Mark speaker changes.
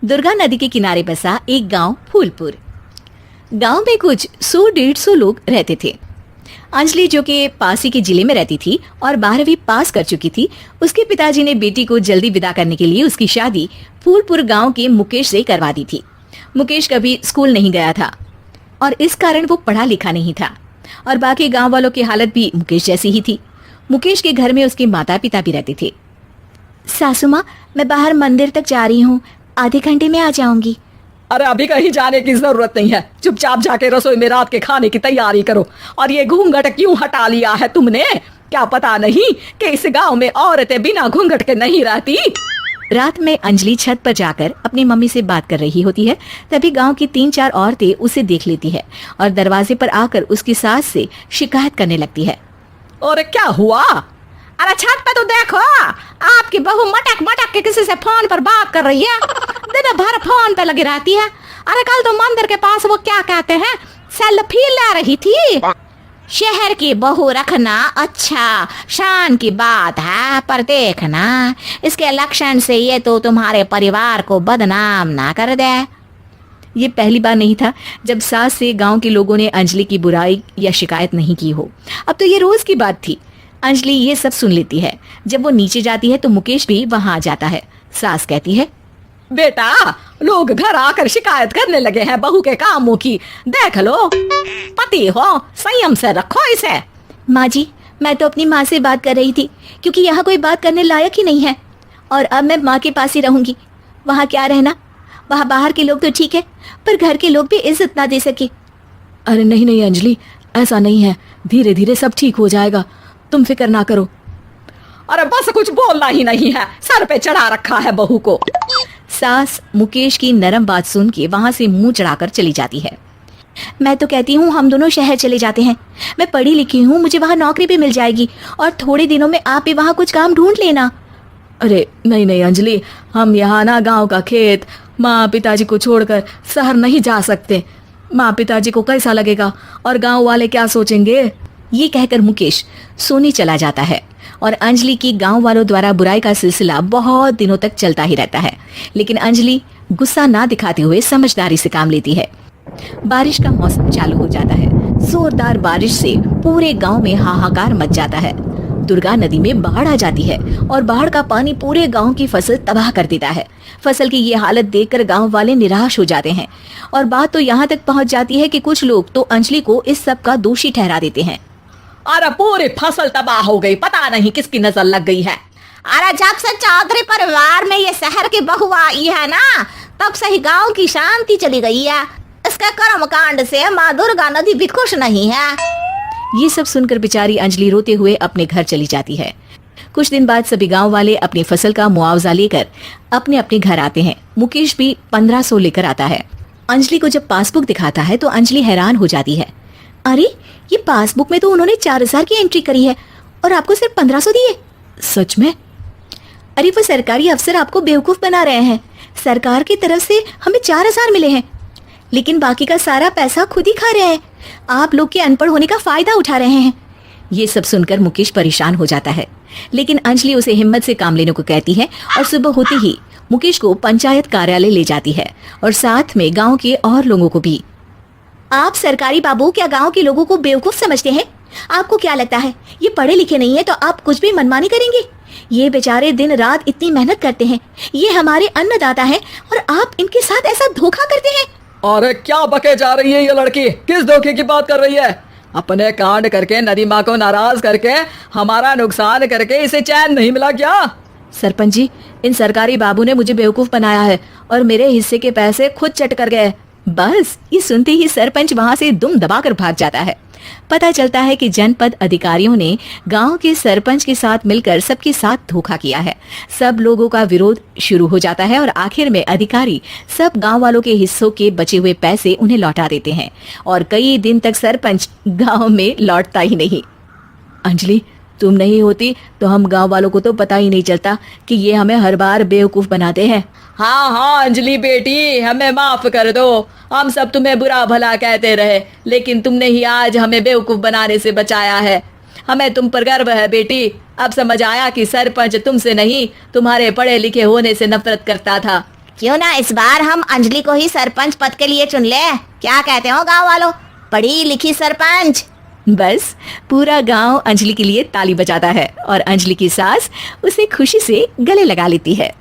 Speaker 1: दुर्गा नदी के किनारे बसा एक गांव फूलपुर। गांव में कुछ 100-150 लोग रहते थे। अंजलि, जो कि पास ही के जिले में रहती थी और 12वीं पास कर चुकी थी, उसके पिताजी ने बेटी को जल्दी विदा करने के लिए उसकी शादी फूलपुर गांव के मुकेश से करवा दी थी। मुकेश कभी स्कूल नहीं गया था और इस कारण वो पढ़ा लिखा नहीं था और बाकी गांव वालों की हालत भी मुकेश जैसी ही थी। मुकेश के घर में उसके माता पिता भी रहते थे। सासू माँ, मैं बाहर मंदिर तक जा रही हूँ, आधे घंटे में आ जाऊंगी।
Speaker 2: अरे अभी कहीं जाने की जरूरत नहीं है, चुपचाप जाके रसोई में रात के खाने की तैयारी करो। और ये घूंघट क्यों हटा लिया है तुमने? क्या पता नहीं कि इस गांव में औरतें बिना घूंघट के नहीं रहती।
Speaker 1: रात में अंजलि छत पर जाकर अपनी मम्मी से बात कर रही होती है। तभी गांव की 3-4 औरतें उसे देख लेती है और दरवाजे पर आकर उसकी सास से शिकायत करने लगती है।
Speaker 2: और क्या हुआ? अरे छत पे तो देखो, आपकी बहू मटक मटक के किसी से फोन पर बात कर रही है, दिन भर फोन पे लगी रहती है। अरे कल तो मंदिर के पास वो क्या कहते हैं, सेल्फी ले रही थी। शहर की बहू रखना अच्छा शान की बात है, पर देखना इसके लक्षण से ये तो तुम्हारे परिवार को बदनाम ना कर दे।
Speaker 1: ये पहली बार नहीं था जब सास से गांव के लोगों ने अंजलि की बुराई या शिकायत नहीं की हो। अब तो ये रोज की बात थी। अंजलि ये सब सुन लेती है। जब वो नीचे जाती है तो मुकेश भी वहां आ जाता है। सास कहती है,
Speaker 2: बेटा, लोग घर आकर शिकायत करने लगे हैं बहू के कामों की, देख लो। पति हो, संयम से रखो इसे।
Speaker 1: माँ जी, मैं तो अपनी माँ से बात कर रही थी, क्योंकि यहाँ कोई बात करने लायक ही नहीं है और अब मैं माँ के पास ही रहूंगी। वहाँ क्या रहना, वहाँ बाहर के लोग तो ठीक है, पर घर के लोग भी इज्जत ना दे सके।
Speaker 2: अरे नहीं नहीं अंजलि, ऐसा नहीं है, धीरे धीरे सब ठीक हो जाएगा, तुम फिक्र ना करो। अरे बस कुछ बोलना ही नहीं है, सर पे चढ़ा रखा है बहू को।
Speaker 1: सास मुकेश की नरम बात सुन के वहां से मुंह चढ़ाकर चली जाती है। मैं तो कहती हूँ हम दोनों शहर चले जाते हैं। मैं पढ़ी लिखी हूँ, मुझे वहाँ नौकरी भी मिल जाएगी और थोड़े दिनों में आप भी वहाँ कुछ काम ढूंढ लेना।
Speaker 2: अरे नहीं नहीं अंजलि, हम यहाँ ना गांव का खेत, माँ पिताजी को छोड़कर शहर नहीं जा सकते। माँ पिताजी को कैसा लगेगा और गांव वाले क्या सोचेंगे?
Speaker 1: ये कहकर मुकेश सोने चला जाता है और अंजलि की गांव वालों द्वारा बुराई का सिलसिला बहुत दिनों तक चलता ही रहता है। लेकिन अंजलि गुस्सा ना दिखाते हुए समझदारी से काम लेती है। बारिश का मौसम चालू हो जाता है। जोरदार बारिश से पूरे गांव में हाहाकार मच जाता है। दुर्गा नदी में बाढ़ आ जाती है और बाढ़ का पानी पूरे गांव की फसल तबाह कर देता है। फसल की ये हालत देखकर गांव वाले निराश हो जाते हैं और बात तो यहाँ तक पहुँच जाती है कि कुछ लोग तो अंजलि को इस सब का दोषी ठहरा देते हैं।
Speaker 2: अरे पूरी फसल तबाह हो गई, पता नहीं किसकी नजर लग गई है।
Speaker 3: अरे जब से चौधरी परिवार में ये शहर की बहू आई है ना, तब से ही गांव की शांति चली गई है। इसके कर्म कांड से माँ दुर्गा नदी भी खुश नहीं है।
Speaker 1: ये सब सुनकर बेचारी अंजलि रोते हुए अपने घर चली जाती है। कुछ दिन बाद सभी गांव वाले अपनी फसल का मुआवजा लेकर अपने अपने घर आते हैं। मुकेश भी 1500 लेकर आता है। अंजलि को जब पासबुक दिखाता है तो अंजलि हैरान हो जाती है। अरे, ये पासबुक में तो उन्होंने 4000 की एंट्री करी है और आपको सिर्फ 1500 दिए।
Speaker 2: सच में?
Speaker 1: अरे वो सरकारी अफसर आपको बेवकूफ बना रहे हैं। सरकार की तरफ से हमें 4000 मिले हैं, लेकिन बाकी का सारा पैसा खुद ही खा रहे हैं। आप लोग के अनपढ़ होने का फायदा उठा रहे हैं। ये सब सुनकर मुकेश परेशान हो जाता है, लेकिन अंजलि उसे हिम्मत से काम लेने को कहती है और सुबह होते ही मुकेश को पंचायत कार्यालय ले जाती है और साथ में गाँव के और लोगों को भी। आप सरकारी बाबू क्या गांव के लोगों को बेवकूफ समझते हैं? आपको क्या लगता है ये पढ़े लिखे नहीं है तो आप कुछ भी मनमानी करेंगे? ये बेचारे दिन रात इतनी मेहनत करते हैं, ये हमारे अन्नदाता हैं और आप इनके साथ ऐसा धोखा करते हैं।
Speaker 2: अरे क्या बके जा रही है ये लड़की, किस धोखे की बात कर रही है? अपने कांड करके नदी माँ को नाराज करके हमारा नुकसान करके इसे चैन नहीं मिला क्या?
Speaker 1: सरपंच जी, इन सरकारी बाबू ने मुझे बेवकूफ बनाया है और मेरे हिस्से के पैसे खुद चट कर गए। बस ये सुनते ही सरपंच वहां से दुम दबाकर भाग जाता है। पता चलता है कि जनपद अधिकारियों ने गांव के सरपंच के साथ मिलकर सबके साथ धोखा किया है। सब लोगों का विरोध शुरू हो जाता है और आखिर में अधिकारी सब गांव वालों के हिस्सों के बचे हुए पैसे उन्हें लौटा देते हैं और कई दिन तक सरपंच गांव में लौटता ही नहीं।
Speaker 2: अंजलि, तुम नहीं होती तो हम गांव वालों को तो पता ही नहीं चलता कि ये हमें हर बार बेवकूफ बनाते हैं। हाँ हाँ अंजलि बेटी, हमें माफ कर दो। हम सब तुम्हें बुरा भला कहते रहे, लेकिन तुमने ही आज हमें बेवकूफ बनाने से बचाया है। हमें तुम पर गर्व है बेटी। अब समझ आया कि सरपंच तुमसे नहीं, तुम्हारे पढ़े लिखे होने से नफरत करता था।
Speaker 3: क्यों ना इस बार हम अंजलि को ही सरपंच पद के लिए चुन ले, क्या कहते हो गांव वालों? पढ़ी लिखी सरपंच।
Speaker 1: बस पूरा गांव अंजलि के लिए ताली बजाता है और अंजलि की सास उसे खुशी से गले लगा लेती है।